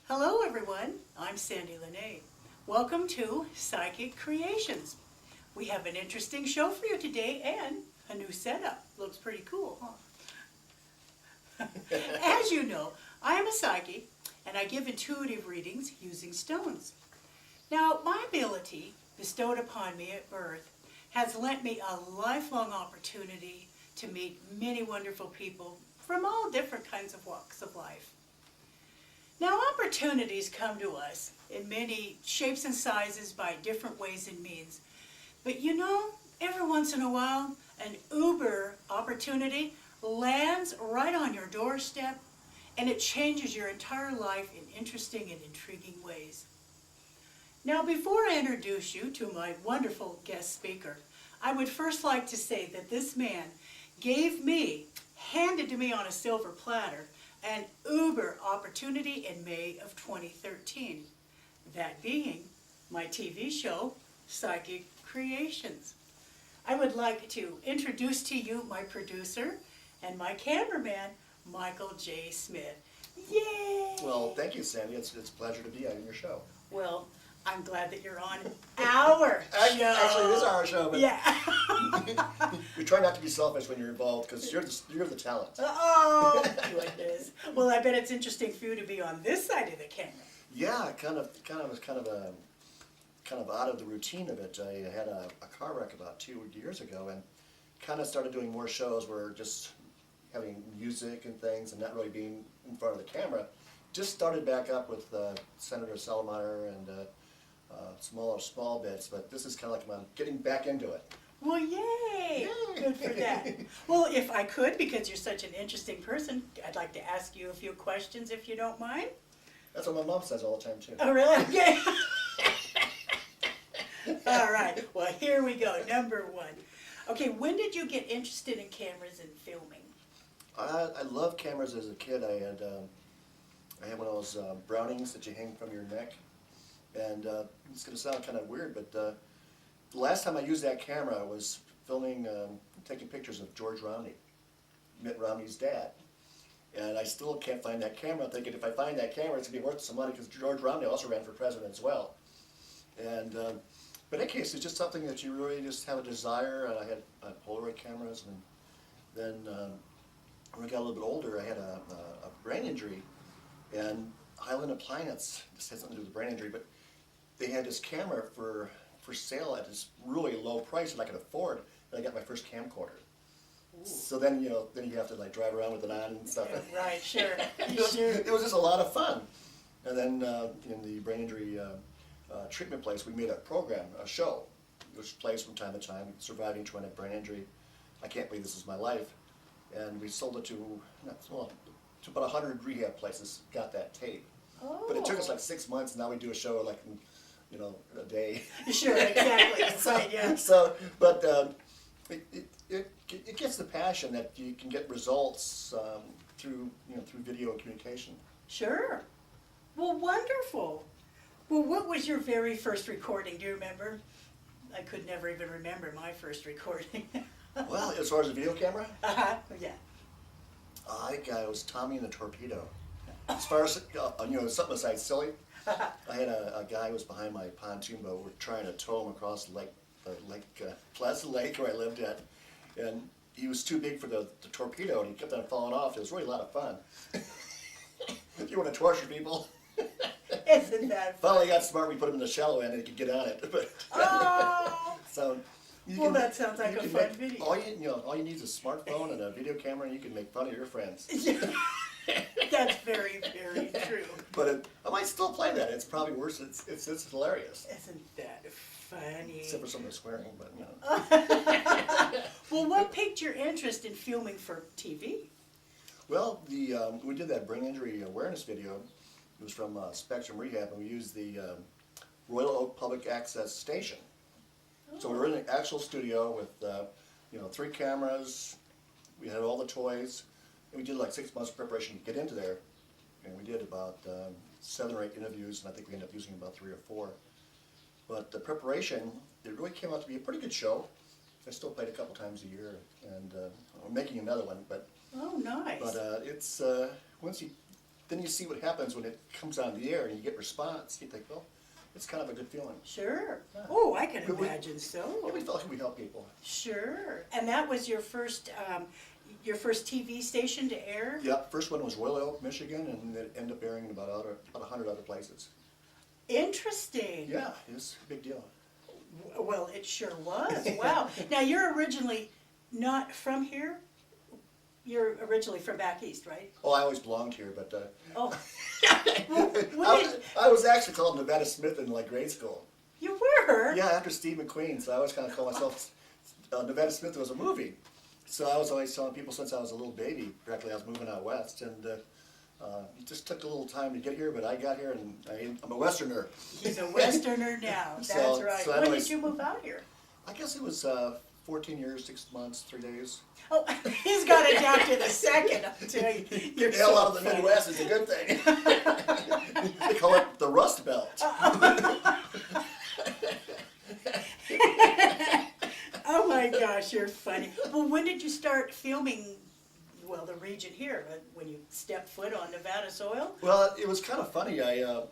Hello everyone, I'm Sandie La Nae. Welcome to Psychic Creations. We have an interesting show for you today and a new setup. Looks pretty cool, huh? As you know, I am a psychic and I give intuitive readings using stones. Now, my ability, bestowed upon me at birth, has lent me a lifelong opportunity to meet many wonderful people from all different kinds of walks of life. Now, opportunities come to us in many shapes and sizes by different ways and means. But you know, every once in a while, an uber opportunity lands right on your doorstep and it changes your entire life in interesting and intriguing ways. Now, before I introduce you to my wonderful guest speaker, I would first like to say that this man handed to me on a silver platter, an uber opportunity in May of 2013. That being my TV show, Psychic Creations. I would like to introduce to you my producer and my cameraman, Michael J. Smith. Yay! Well, thank you, Sandy. It's a pleasure to be on your show. Well, I'm glad that you're on our show. Actually, it is our show, but yeah. we try not to be selfish when you're involved because you're the talent. Oh, goodness. Well, I bet it's interesting for you to be on this side of the camera. Yeah, kind of out of the routine of it. I had a car wreck about 2 years ago and kind of started doing more shows where just having music and things and not really being in front of the camera. Just started back up with Senator Salamander and small bits, but this is kind of like I'm getting back into it. Well, yay! Good for that. Well, if I could, because you're such an interesting person, I'd like to ask you a few questions if you don't mind. That's what my mom says all the time, too. Oh, really? Okay. All right. Well, here we go. Number one. Okay, when did you get interested in cameras and filming? I loved cameras as a kid. I had one of those Brownings that you hang from your neck. And it's going to sound kind of weird, but the last time I used that camera was filming, taking pictures of George Romney, Mitt Romney's dad. And I still can't find that camera. I'm thinking if I find that camera, it's going to be worth some money because George Romney also ran for president as well. And but in any case, it's just something that you really just have a desire. And I had Polaroid cameras, and then when I got a little bit older, I had a brain injury, and Highland Appliance, this has something to do with brain injury, but they had this camera for sale at this really low price that I could afford, and I got my first camcorder. Ooh. So then, you have to like drive around with it on and stuff. Yeah, right, sure. It was just a lot of fun. And then in the brain injury treatment place, we made a show, which plays from time to time, Surviving Traumatic Brain Injury. I Can't Believe This Is My Life. And we sold it to about 100 rehab places, got that tape. Oh. But it took us like 6 months, and now we do a show like in, a day. Sure, exactly. Right, yeah. So, but it gets the passion that you can get results through video and communication. Sure. Well, wonderful. Well, what was your very first recording? Do you remember? I could never even remember my first recording. Well, as far as the video camera? Yeah. I think it was Tommy and the Torpedo. As far as, something besides silly, I had a guy who was behind my pontoon boat. We're trying to tow him across Pleasant Lake where I lived at. And he was too big for the torpedo, and he kept on falling off. It was really a lot of fun. If you want to torture people. Isn't that fun? Finally got smart, we put him in the shallow end and he could get on it. But oh! So, that sounds like a fun video. All you need is a smartphone and a video camera, and you can make fun of your friends. That's very, very true. But I might still play that. It's probably worse. It's hilarious. Isn't that funny? Except for some of the swearing, but Well, what piqued your interest in filming for TV? Well, we did that brain injury awareness video. It was from Spectrum Rehab, and we used the Royal Oak Public Access Station. Oh. So we were in an actual studio with 3 cameras. We had all the toys. And we did like 6 months of preparation to get into there, and we did about 7 or 8 interviews, and I think we ended up using about 3 or 4. But the preparation, it really came out to be a pretty good show. I still played a couple times a year, and I'm making another one. But oh, nice. But it's once you then you see what happens when it comes on the air and you get response. You think, well, it's kind of a good feeling. Sure. Yeah. Oh, I can We- imagine Yeah, so. we felt like we help people. Sure. And that was your first TV station to air? Yeah, first one was Royal Oak, Michigan, and it ended up airing in about 100 other places. Interesting. Yeah, it's a big deal. Well, it sure was. Wow. Now, you're originally not from here? You're originally from back east, right? Oh, I always belonged here, but Oh. Well, I was actually called Nevada Smith in like grade school. you were? Yeah, after Steve McQueen, so I always kind of call myself Nevada Smith. Was a movie, so I was always telling people since I was a little baby. Practically, I was moving out west, and it just took a little time to get here. But I got here, and I'm a Westerner. He's a Westerner now. That's So- right. so When anyways- did you move out here? I guess it was 14 years, 6 months, 3 days. Oh, he's got it down to the second, I'll tell you. You're Getting the hell so out of the funny. Midwest is a good thing. They call it the Rust Belt. Oh my gosh, you're funny. Well, when did you start filming, well, the region here, when you stepped foot on Nevada soil? Well, it was kind of funny. I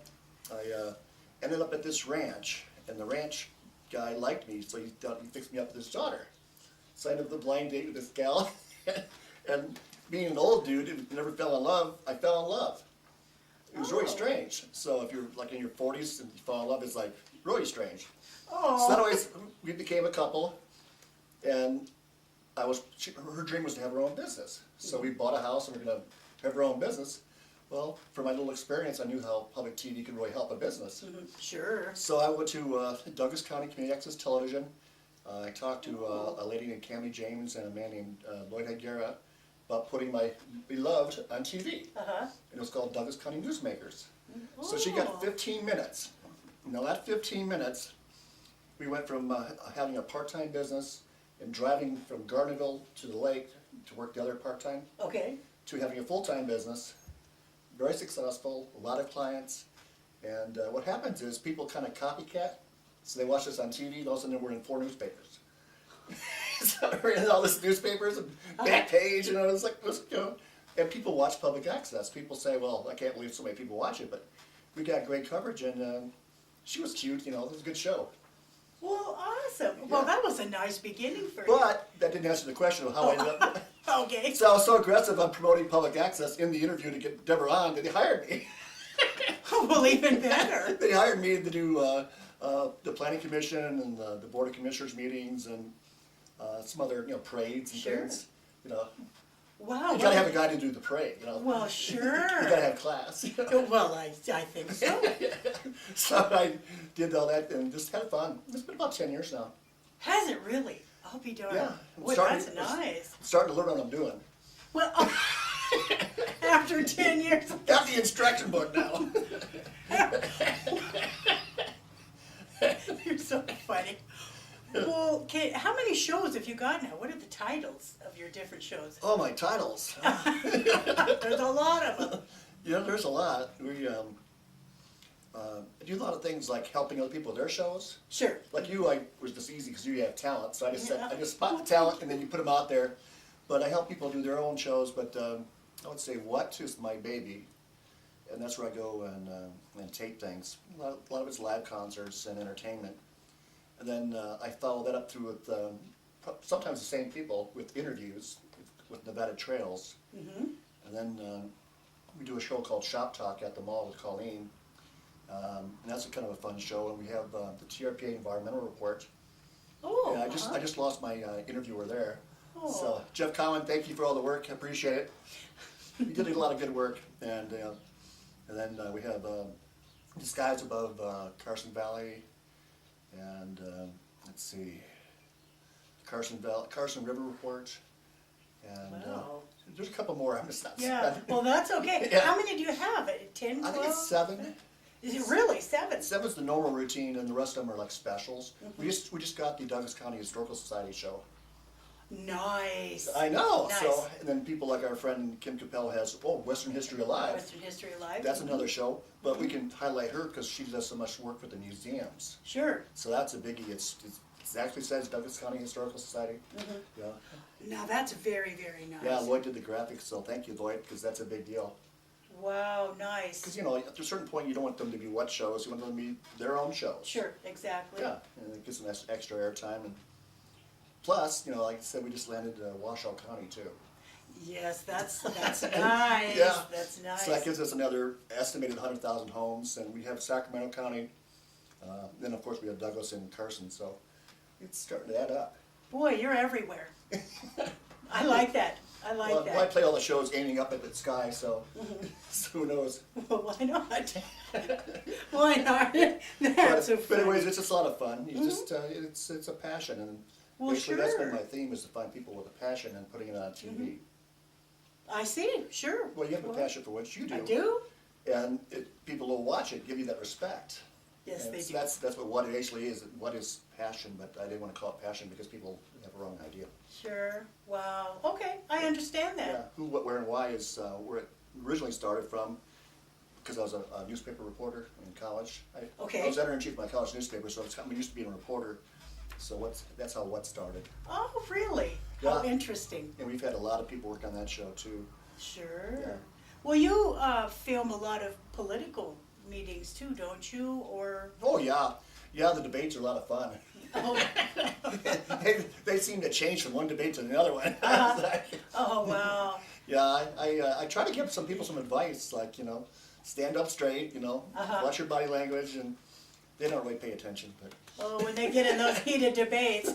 ended up at this ranch, and the ranch guy liked me, so he thought he'd fix me up with his daughter. So I ended up with a blind date with this gal, and being an old dude who never fell in love, I fell in love. It was really Oh. strange. So if you're like in your 40s and you fall in love, it's like really strange. Oh. So anyways, we became a couple, and her dream was to have her own business. So we bought a house and we're gonna have our own business. Well, from my little experience, I knew how public TV can really help a business. Sure. So I went to Douglas County Community Access Television. I talked to a lady named Cammie James and a man named Lloyd Higuera about putting my beloved on TV. Uh-huh. And it was called Douglas County Newsmakers. So she got 15 minutes. Now that 15 minutes, we went from having a part-time business and driving from Gardnerville to the lake to work the other part-time, Okay. to having a full-time business, very successful, a lot of clients. And what happens is people kind of copycat. So they watch us on TV, and all of a sudden we're in 4 newspapers. So we're in all these newspapers and back page, and I was like, and people watch public access. People say, well, I can't believe so many people watch it, but we got great coverage, and she was cute, it was a good show. Well, awesome. Well, Yeah. that was a nice beginning for But that didn't answer the question of how I ended up. you. Okay. So I was so aggressive on promoting public access in the interview to get Deborah on that they hired me. Well, even better. They hired me to do the planning commission and the board of commissioners meetings and some other parades and Sure. things. Wow. You gotta have a guy to do the parade. Well, sure. You gotta have class. Well, I think so. So I did all that and just had fun. It's been about 10 years now. Has it really? I'll be darned. Yeah, I'm Boy, starting- that's nice. I'm starting to learn what I'm doing. Well, after 10 years. Got the instruction book now. You're so funny. Well, okay, how many shows have you got now? What are the titles of your different shows? Oh, my titles. There's a lot of them. There's a lot. We do a lot of things like helping other people with their shows. Sure. Like you, I was just easy because you have talent, so I just Yeah. I just spot the talent and then you put them out there. But I help people do their own shows. But I would say What is my baby, and that's where I go and tape things. A lot of it's live concerts and entertainment, and then I follow that up through with sometimes the same people with interviews with Nevada Trails, Mm-hmm. and then we do a show called Shop Talk at the mall with Colleen. And that's a kind of a fun show, and we have the TRPA Environmental Report. Oh, And I just lost my interviewer there. Oh. So Jeff Cowan, thank you for all the work. I appreciate it. You did a lot of good work, and then we have Skies Above Carson Valley, and let's see, Carson River Report, and Wow. there's a couple more. I'm just not. Yeah, well, that's okay. Yeah. How many do you have? 10, 12? I think it's 7. Is it really 7? 7's the normal routine, and the rest of them are like specials. We just got the Douglas County Historical Society show. Nice. I know. Nice. So, and then people like our friend Kim Capel has Western History Alive. Western History Live. That's another show, but we can highlight her because she does so much work with the museums. Sure. So that's a biggie. It actually says Douglas County Historical Society. Yeah. Now that's very, very nice. Yeah, Lloyd did the graphics, so thank you, Lloyd, because that's a big deal. Wow, nice. Because, at a certain point, you don't want them to be what shows, you want them to be their own shows. Sure, exactly. Yeah, and it gives them extra airtime. And plus, like I said, we just landed Washoe County, too. Yes, that's nice. Yeah. That's nice. So that gives us another estimated 100,000 homes, and we have Sacramento County. Then, of course, we have Douglas and Carson, so it's starting to add up. Boy, you're everywhere. I like that. I like Well, that. I play all the shows aiming up at the sky, so, so who knows? Well, why not? Why not? That's so But funny. anyways, it's just a lot of fun. You just, it's a passion, and Well, basically that's been sure. my theme, is to find people with a passion and putting it on TV. I see, sure. Well, you have a Well, passion for what you do. I do? And people will watch it, give you that respect. Yes, And they do. That's what it actually is. What is passion? But I didn't want to call it passion because people have a wrong idea. Sure. Wow. Okay, I understand Yeah, that. who, what, where, and why is where it originally started from. Because I was a newspaper reporter in college. Okay. I was editor-in-chief of my college newspaper, so I'm used to being a reporter. So that's how what started. Oh, really? How Yeah. interesting. And we've had a lot of people work on that show too. Sure. Yeah. Well, you film a lot of political meetings too, don't you? Or Oh yeah, yeah. The debates are a lot of fun. oh, they seem to change from one debate to another one. oh wow. Yeah, I try to give some people some advice, like stand up straight, watch your body language, and they don't really pay attention. But Oh, when they get in those heated debates,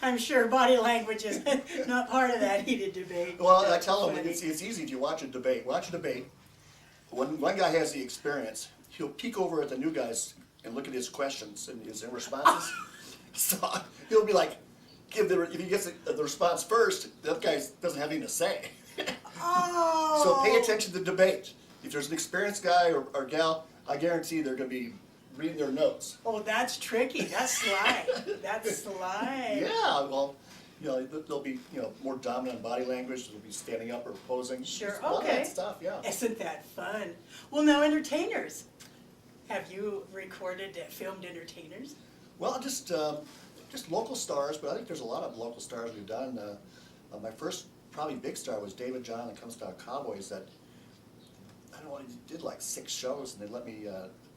I'm sure body language is not part of that heated debate. well, I That's tell them funny. it's easy if you watch a debate. Watch a debate. When one guy has the experience, he'll peek over at the new guys and look at his questions and his responses. So he'll be like, if he gets the response first, the other guy doesn't have anything to say. Oh. So pay attention to the debate. If there's an experienced guy or gal, I guarantee they're going to be reading their notes. Oh, that's tricky. That's sly. That's sly. Yeah, well, there'll be more dominant body language. They'll be standing up or posing. Sure, Just a lot of okay. that stuff, yeah. Isn't that fun? Well, now entertainers. Have you recorded, filmed entertainers? Well, just local stars, but I think there's a lot of local stars we've done. My first probably big star was David John and Comes Down Cowboys. That I don't know, he did like 6 shows, and they let me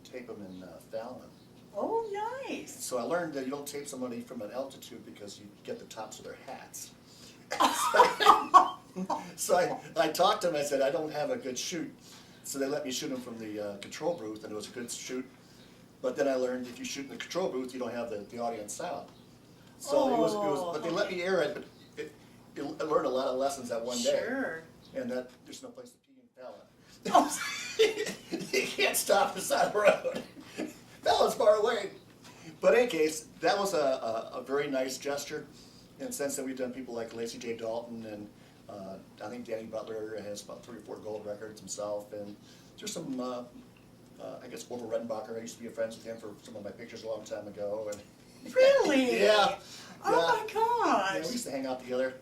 tape them in Fallon. Oh, nice. So I learned that you don't tape somebody from an altitude because you get the tops of their hats. So I talked to them. I said I don't have a good shoot, so they let me shoot them from the control booth, and it was a good shoot. But then I learned if you shoot in the control booth, you don't have the audience sound. So it was, but they let me air it. But I learned a lot of lessons that one day. Sure. And that there's no place to pee in Fallon. Oh. You can't stop the side of the road. Fallon's far away. But in any case, that was a very nice gesture. And since then, we've done people like Lacey J. Dalton, and I think Danny Butler has about 3 or 4 gold records himself. And there's some, I guess, Wilbur Redenbacher. I used to be friends with him for some of my pictures a long time ago. And Really? yeah. Oh my gosh. Yeah, we used to hang out together.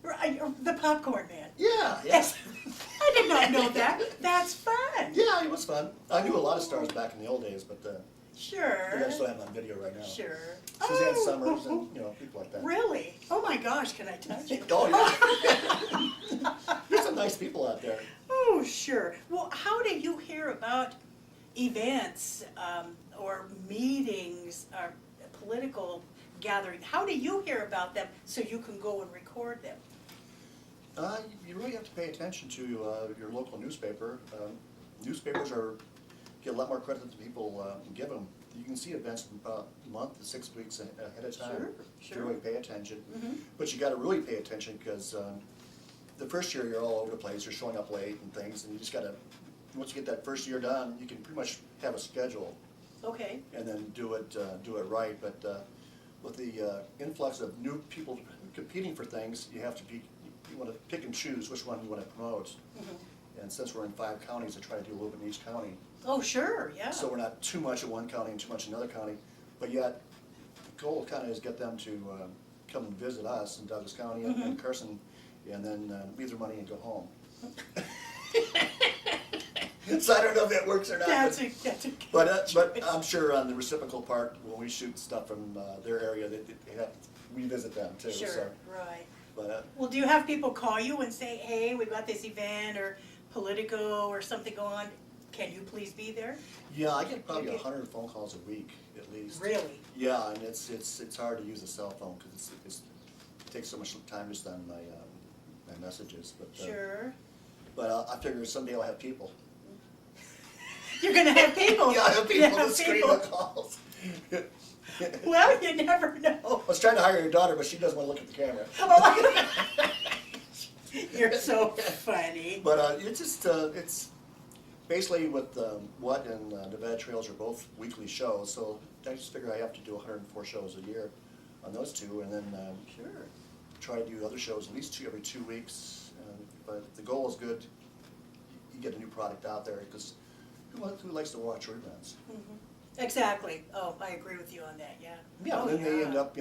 Right, the popcorn man. Yeah, Yes. I did not know that. That's fun. Yeah, it was fun. I knew a lot of stars back in the old days, but Sure. I still have them on video right now. Sure. Suzanne Summers and people like that. Really? Oh my gosh, can I touch it? Oh yeah. There's some nice people out there. Oh, sure. Well, how do you hear about events or meetings or political gathering? How do you hear about them so you can go and record them? You really have to pay attention to your local newspaper. Newspapers get a lot more credit than people give them. You can see events about a month to 6 weeks ahead of time Sure, to really pay attention. Mm-hmm. But you got to really pay attention because the first year you're all over the place. You're showing up late and things, and you just got to. Once you get that first year done, you can pretty much have a schedule Okay. and then do it right. But with the influx of new people competing for things, you have to be. You want to pick and choose which one you want to promote. Mm-hmm. And since we're in 5 counties, I try to do a little bit in each county. Oh, sure, yeah. So we're not too much in one county and too much in another county, but yet the goal kind of is get them to come and visit us in Douglas County and Carson, and then leave their money and go home. So I don't know if that works or not. That's a good But I'm sure on the reciprocal part, when we shoot stuff from their area, we visit them too. Sure, So, right. but Well, do you have people call you and say, hey, we've got this event or Politico or something go on, can you please be there? Yeah, I get probably Okay. 100 phone calls a week at least. Really? Yeah, and it's hard to use a cell phone because it takes so much time just on my messages. But Sure. But I figure someday I'll have people. You're gonna have people. Yeah, I have people You have to screen people. the calls. Well, you never know. I was trying to hire your daughter, but she doesn't want to look at the camera. Oh, you're so funny. But it's just it's basically with What and Nevada Trails are both weekly shows, so I just figure I have to do 104 shows a year on those two, and then Sure. try to do other shows at least every 2 weeks. But if the goal is good, you get a new product out there because who likes to watch reruns? Exactly. Oh, I agree with you on that, yeah. Yeah, Oh, and then they yeah. end up,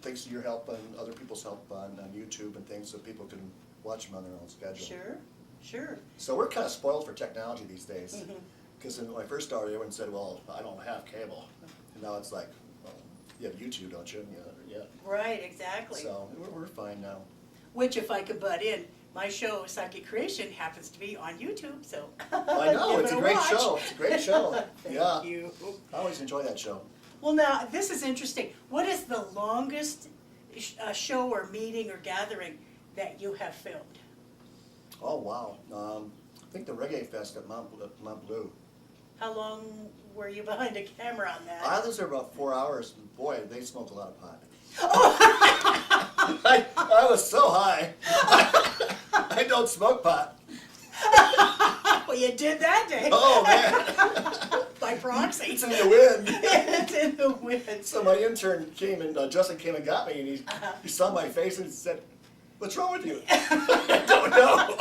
thanks to your help and other people's help on YouTube and things, so people can watch them on their own schedule. Sure, sure. So we're kind of spoiled for technology these days. Mhm. Because when I first started, everyone said, well, I don't have cable. And now it's like, well, you have YouTube, don't you? Yeah. Right, exactly. So we're fine now. Which, if I could butt in, my show, Psychic Creation, happens to be on YouTube, so. I know, give it's it a great watch. show. It's a great show. Yeah. Thank you. I always enjoy that show. Well, now, this is interesting. What is the longest show or meeting or gathering that you have filmed? Oh, wow. I think the Reggae Fest at Mount Blue. How long were you behind a camera on that? I was there about 4 hours. Boy, they smoke a lot of pot. Oh. I was so high. I don't smoke pot. Well, you did that day. Oh, man. By proxy. It's in the wind. It's in the wind. So my intern came and Justin came and got me, and he saw my face and said, "What's wrong with you?" I don't know.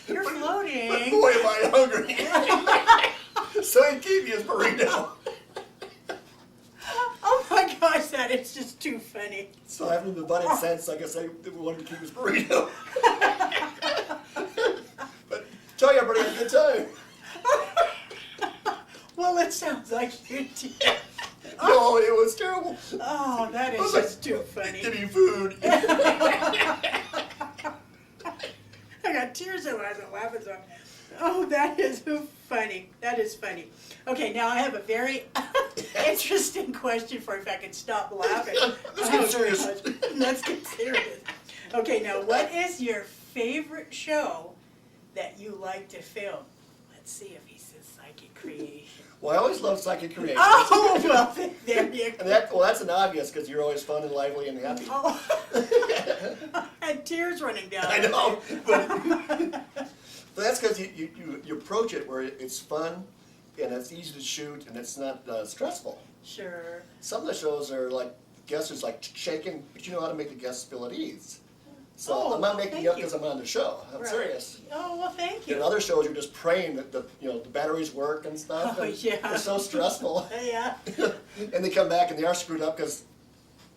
You're But floating. boy, am I hungry. So he gave me his burrito. Oh my gosh, that is just too funny. So I haven't been butted since. I guess I wanted to keep his burrito. But tell you, everybody had a good time. Well, it sounds like you did. No, it was terrible. Oh, that I is was like, just too funny. Give me food. I got tears in my eyes. I'm laughing so. Oh, that is funny. That is funny. Okay, now I have a very interesting question for you, if I can stop laughing. Let's get serious. gosh. Let's get serious. Okay, now what is your favorite show that you like to film? Let's see if he says Psychic Creation. Well, I always love Psychic Creation. Oh, well, there you And go. that's an obvious because you're always fun and lively and happy. Oh, I had tears running down. I know, but that's because you approach it where it's fun and it's easy to shoot and it's not stressful. Sure. Some of the shows are like guests is like shaking, but you know how to make the guests feel at ease. So Oh, I'm not well, making thank you up you. because I'm on the show. I'm Right. serious. Oh, well, thank In you. other shows, you're just praying that the batteries work and stuff. Oh, and yeah. They're so stressful. Yeah. And they come back and they are screwed up because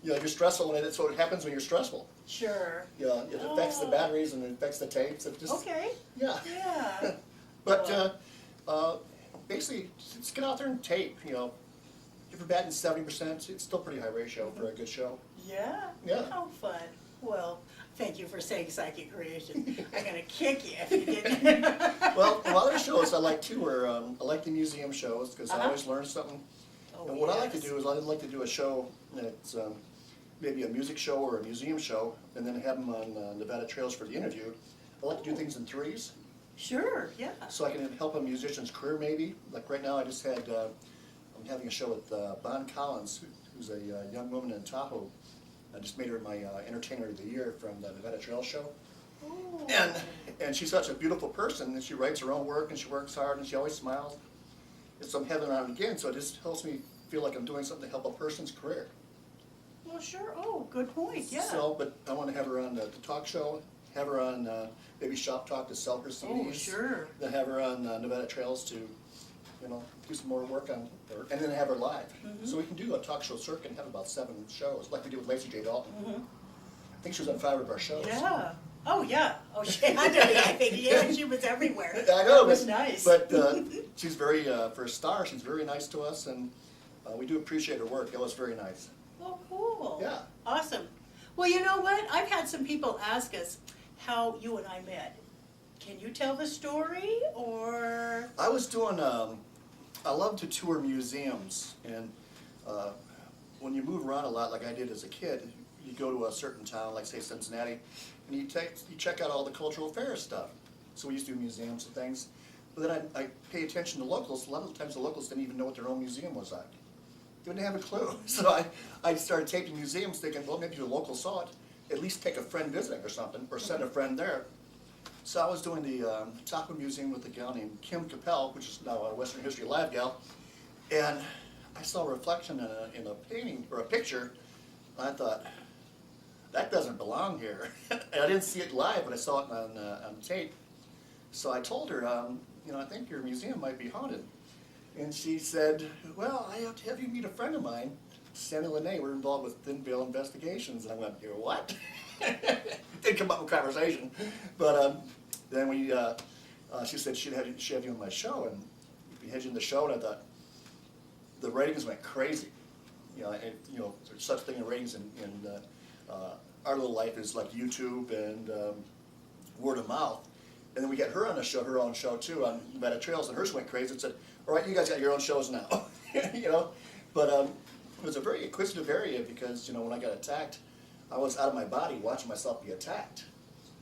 you're stressful, and it's what happens when you're stressful. Sure. Yeah, it affects the Oh. batteries and it affects the tapes. It just Okay. yeah. Yeah. But basically, just get out there and tape. If you're batting 70%, it's still pretty high ratio for a good show. Yeah? Yeah. How fun. Well, thank you for saying Psychic Creation. I'm going to kick you if you didn't. Well, other shows I like too are I like the museum shows because I always learn something. Oh, And what I like to yes. do is I like to do a show that's maybe a music show or a museum show, and then have them on Nevada Trails for the interview. I like to do things in threes, Sure, yeah. so I can help a musician's career maybe. Like right now, I just had I'm having a show with Bon Collins, who's a young woman in Tahoe. I just made her my Entertainer of the Year from the Nevada Trails show. Ooh. And she's such a beautiful person, and she writes her own work, and she works hard, and she always smiles. And so I'm having her on again, so it just helps me feel like I'm doing something to help a person's career. Well, sure. Oh, good point, yeah. So, but I want to have her on the talk show, have her on maybe Shop Talk to sell her CDs. Oh, sure. Then have her on Nevada Trails to, do some more work on, and then have her live. So we can do a talk show circuit and have about 7 shows, like we did with Lacey J. Dalton. I think she was on 5 of our shows. Yeah. Oh, yeah. Oh, she had to be, I think. Yeah, she was everywhere. I know, It was but, nice. but she's very, for a star, she's very nice to us, and we do appreciate her work. That was very nice. Oh, cool. Yeah. Awesome. Well, you know what? I've had some people ask us how you and I met. can you tell the story, or? I was doing, I love to tour museums, and when you move around a lot, like I did as a kid, you go to a certain town, like say Cincinnati, and you check out all the cultural affairs stuff. So we used to do museums and things. But then I pay attention to locals. A lot of the times the locals didn't even know what their own museum was like. They didn't have a clue. So I started taping museums thinking, well, maybe the locals saw it. At least take a friend visiting or something, or send a friend there. So I was doing the Taco Museum with a gal named Kim Capel, which is now a Western History Live gal. And I saw a reflection in a painting, or a picture, and I thought, that doesn't belong here. And I didn't see it live, but I saw it on tape. So I told her, I think your museum might be haunted. And she said, well, I have to have you meet a friend of mine, Sandie La Nae. We're involved with Thin Veil Investigations. And I went, you're what? Didn't come up with conversation. But then she said she'd have you on my show, and we had you in the show, and I thought, the ratings went crazy. There's such thing in ratings in our little life is like YouTube and word of mouth. And then we got her on her own show too, on Nevada Trails, and hers went crazy and said, all right, you guys got your own shows now. But it was a very inquisitive area because, when I got attacked, I was out of my body watching myself be attacked.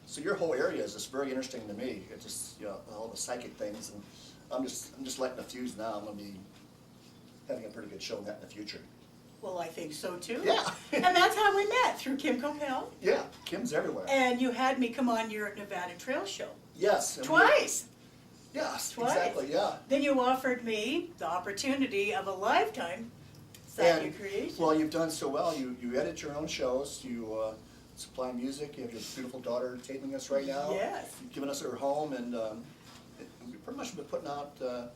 So your whole area is just very interesting to me. It's just, all the psychic things, and I'm just letting the fuse now. I'm going to be having a pretty good show on that in the future. Well, I think so too. Yeah. And that's how we met, through Kim Capel. Yeah, Kim's everywhere. And you had me come on your Nevada Trail show. Yes. Twice. Yes, Twice. exactly, yeah. Then you offered me the opportunity of a lifetime psychic creation. Well, you've done so well. You edit your own shows. You supply music. You have your beautiful daughter taping us right now. Yes. You've given us her home, and we've pretty much been putting out, I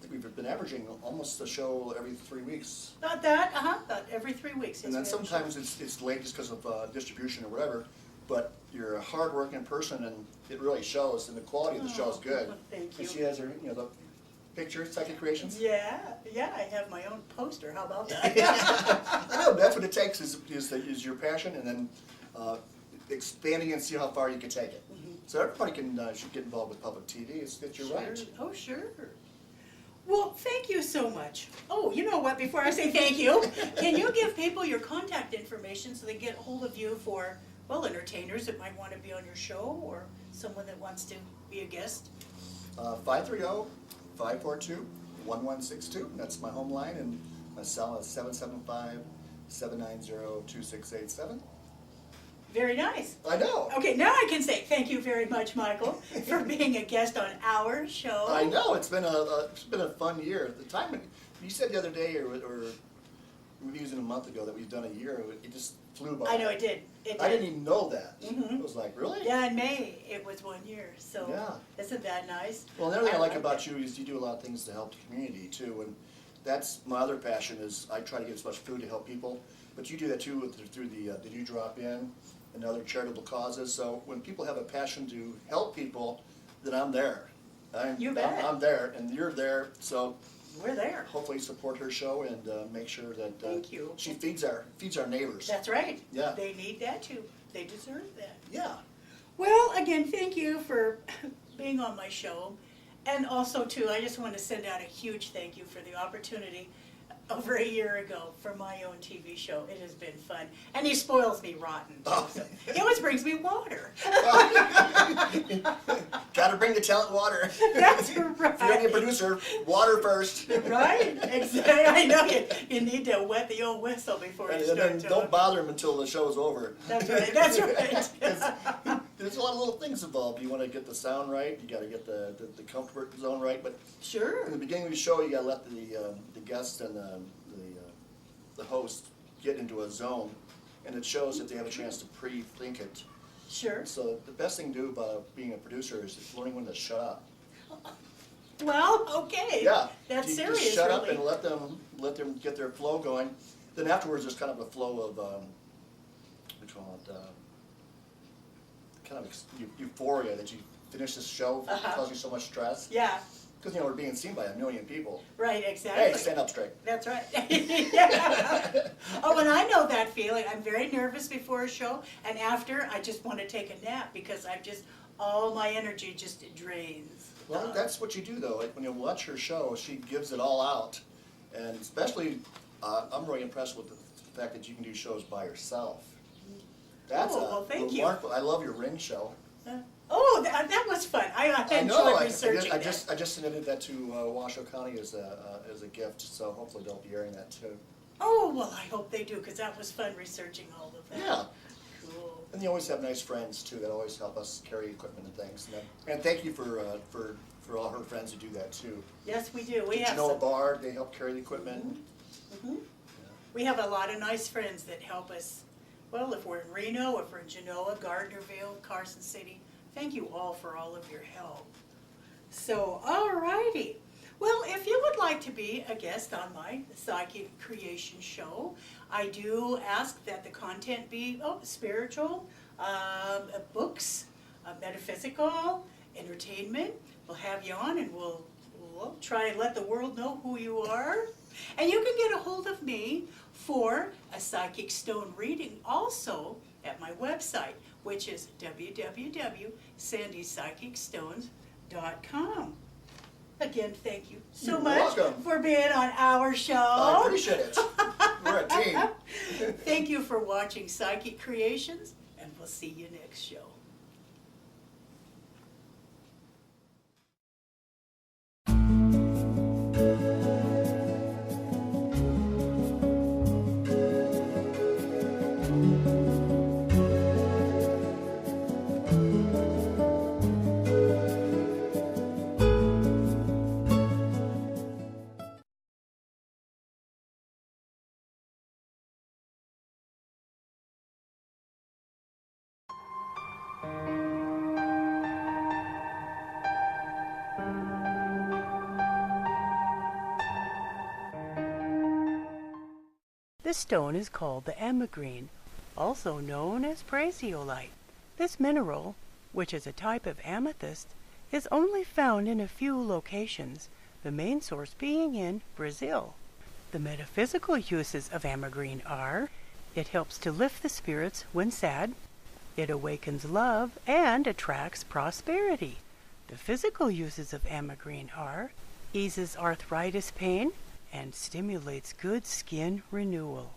think we've been averaging almost a show every 3 weeks. About every 3 weeks. And then sometimes it's late just because of distribution or whatever, but you're a hard-working person, and it really shows, and the quality of the show is good. Thank you. And she has her, the picture, Psychic Creations. Yeah, I have my own poster. How about that? I know, that's what it takes is your passion, and then expanding and see how far you can take it. Mm-hmm. So everybody should get involved with public TV. You're right. Oh, sure. Well, thank you so much. Oh, you know what? Before I say thank you, can you give people your contact information so they get a hold of you for, well, entertainers that might want to be on your show, or someone that wants to be a guest? 530-542-1162. That's my home line, and my cell is 775-790-2687. Very nice. I know. Okay, now I can say thank you very much, Michael, for being a guest on our show. I know, it's been a fun year. The time you said the other day, or maybe it was a month ago, that we've done a year. It just flew by. I know it did. I didn't even know that. Mm-hmm. It was like, really? Yeah, in May it was 1 year. So yeah. Isn't that nice? Well, another thing I like about you is you do a lot of things to help the community too, and that's my other passion. Is I try to get as much food to help people, but you do that too through the You Drop In and other charitable causes. So when people have a passion to help people, then I'm there. You bet. I'm there, and you're there. So we're there. hopefully support her show and make sure that Thank you. she feeds our neighbors. That's right. Yeah. They need that too. They deserve that. Yeah. Well, again, thank you for being on my show. And also, too, I just want to send out a huge thank you for the opportunity over a year ago for my own TV show. It has been fun. And he spoils me rotten, too. Oh. So he always brings me water. Gotta bring the talent water. That's If you're right. gonna be a producer, water first. Right? Exactly. I know you need to wet the old whistle before you And start then talking. don't bother him until the show's over. That's right. That's right. 'Cause there's a lot of little things involved. You want to get the sound right. You got to get the comfort zone right. But Sure. in the beginning of the show, you got to let the guest and the host get into a zone, and it shows that they have a chance to pre-think it. Sure. So the best thing to do about being a producer is learning when to shut up. Well, okay. Yeah. That's you serious, just shut up really. and let them get their flow going. Then afterwards, there's kind of a flow of we call it kind of euphoria that you finish this show causes you so much stress. Yeah. Because we're being seen by 1 million people. Right, exactly. Hey, stand up straight. That's right. Yeah. Oh, and I know that feeling. I'm very nervous before a show, and after, I just want to take a nap because I've just all my energy just drains. Well, that's what you do though. Like when you watch her show, she gives it all out, and especially, I'm really impressed with the fact that you can do shows by yourself. That's well, thank you. remarkable. I love your ring show. That was fun. I I know. enjoyed researching I that. just submitted that to Washoe County as a gift, so hopefully they'll be airing that too. Oh, well, I hope they do, because that was fun researching all of that. Yeah. Cool. And you always have nice friends too that always help us carry equipment and things. And thank you for all her friends who do that too. Yes, we do. We Did have you know a some. bar? They help carry the equipment. Mhm. We have a lot of nice friends that help us. Well, if we're in Reno, if we're in Genoa, Gardnerville, Carson City, thank you all for all of your help. So, alrighty. Well, if you would like to be a guest on my Psychic Creation show, I do ask that the content be spiritual, books, metaphysical, entertainment. We'll have you on and we'll try and let the world know who you are. And you can get a hold of me for a psychic stone reading also at my website, which is www.sandypsychicstones.com. Again, thank you so You're much welcome. for being on our show. I appreciate it. We're a team. Thank you for watching Psychic Creations, and we'll see you next show. This stone is called the amagreen, also known as praesiolite. This mineral, which is a type of amethyst, is only found in a few locations, the main source being in Brazil. The metaphysical uses of amagreen are: it helps to lift the spirits when sad, it awakens love, and attracts prosperity. The physical uses of amagreen are: eases arthritis pain, and stimulates good skin renewal.